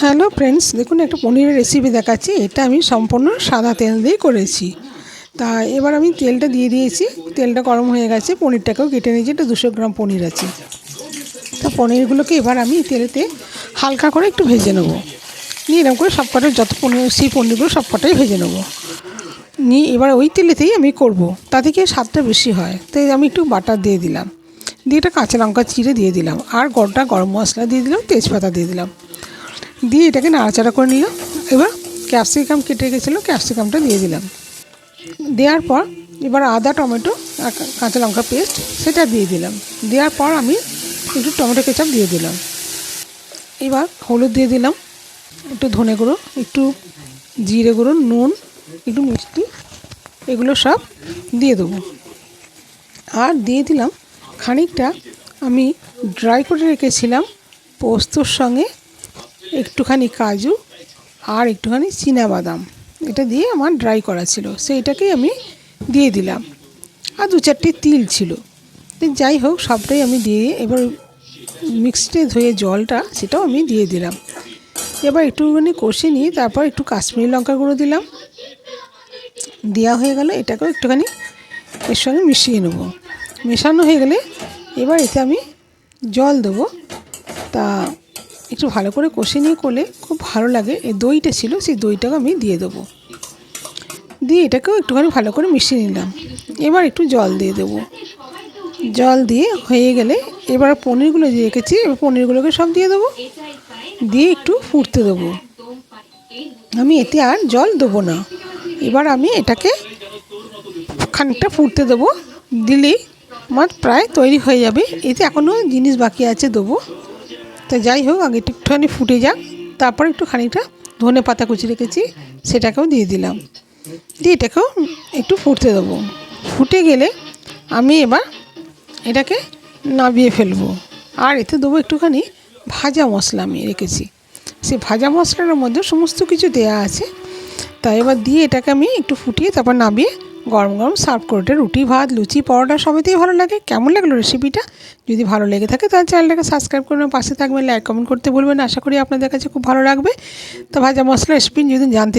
Hello friends, দেখুন একটা পনিরের রেসিপি দেখাচ্ছি। এটা আমি সম্পূর্ণ সাদা তেল দিয়ে করেছি। তা এবার আমি তেলটা দিয়ে দিয়েছি, তেলটা গরম হয়ে গেছে। পনিরটাকেও কেটে নিয়েছি, এটা 200 গ্রাম পনির আছে। তা পনিরগুলোকে এবার আমি তেলেতে হালকা করে একটু ভেজে নেবো। নিয়ে এরকম করে সবকটা যত পনির সেই পনিরগুলো সবকটাই ভেজে নেবো। নিয়ে এবার ওই তেলেতেই আমি করব, তাতে কি স্বাদটা বেশি হয়। তাই আমি একটু বাটার দিয়ে দিলাম, দিয়ে একটা কাঁচা লঙ্কা চিড়ে দিয়ে দিলাম, আর গোটা গরম মশলা দিয়ে দিলাম, তেজপাতা দিয়ে দিলাম, দিয়ে এটাকে নাড়াচাড়া করে নিলাম। এবার ক্যাপসিকাম কেটে গেছিলো, ক্যাপসিকামটা দিয়ে দিলাম। দেওয়ার পর এবার আদা, টমেটো আর কাঁচা লঙ্কা পেস্ট সেটা দিয়ে দিলাম। দেওয়ার পর আমি একটু টমেটো কেচাপ দিয়ে দিলাম। এবার হলুদ দিয়ে দিলাম, একটু ধনে গুঁড়ো, একটু জিরে গুঁড়ো, নুন, একটু মিষ্টি, এগুলো সব দিয়ে দেবো। আর দিয়ে দিলাম খানিকটা আমি ড্রাই করে রেখেছিলাম পোস্তর সঙ্গে একটুখানি কাজু আর একটুখানি চীনাবাদাম। এটা দিয়ে আমার ড্রাই করা ছিল, সেইটাকেই আমি দিয়ে দিলাম। আর 2-4টে তিল ছিল। যাই হোক, সবটাই আমি দিয়ে এবার মিক্সডে ধুয়ে জলটা সেটাও আমি দিয়ে দিলাম। এবার একটুখানি কষে নিয়ে তারপর একটু কাশ্মীরি লঙ্কার গুঁড়ো দিলাম। দেওয়া হয়ে গেল, এটাকেও একটুখানি এর সঙ্গে মিশিয়ে নেব। মেশানো হয়ে গেলে এবার এতে আমি জল দেবো। তা একটু ভালো করে কষে নিয়ে করলে খুব ভালো লাগে। এই দইটা ছিল, সেই দইটাকে আমি দিয়ে দেবো। দিয়ে এটাকেও একটুখানি ভালো করে মিশিয়ে নিলাম। এবার একটু জল দিয়ে দেবো। জল দিয়ে হয়ে গেলে এবার পনিরগুলো দিয়ে রেখেছি, এবার পনিরগুলোকে সব দিয়ে দেবো। দিয়ে একটু ফুটতে দেবো। আমি এতে আর জল দেবো না। এবার আমি এটাকে খানিকটা ফুটতে দেবো। দিলেই আমার প্রায় তৈরি হয়ে যাবে। এতে এখনও জিনিস বাকি আছে দেবো। তো যাই হোক, আগে একটুখানি ফুটে যাক। তারপর একটু খানিকটা ধনে পাতা কুচি রেখেছি, সেটাকেও দিয়ে দিলাম। দিয়ে এটাকেও একটু ফুটতে দেবো। ফুটে গেলে আমি এবার এটাকে নামিয়ে ফেলবো। আর এতে দেবো একটুখানি ভাজা মশলা আমি রেখেছি। সেই ভাজা মশলার মধ্যে সমস্ত কিছু দেয়া আছে। তাই এবার দিয়ে এটাকে আমি একটু ফুটিয়ে তারপর নামিয়ে গরম গরম সার্ভ করে। এটা রুটি, ভাত, লুচি, পরোটা সবেতেই ভালো লাগে। কেমন লাগলো রেসিপিটা? যদি ভালো লেগে থাকে তাহলে চ্যানেলটাকে সাবস্ক্রাইব করে পাশে থাকবেন, লাইক কমেন্ট করতে ভুলবেন না। আশা করি আপনাদের কাছে খুব ভালো লাগবে। তো ভাজা মশলা রেসিপি যদি জানতে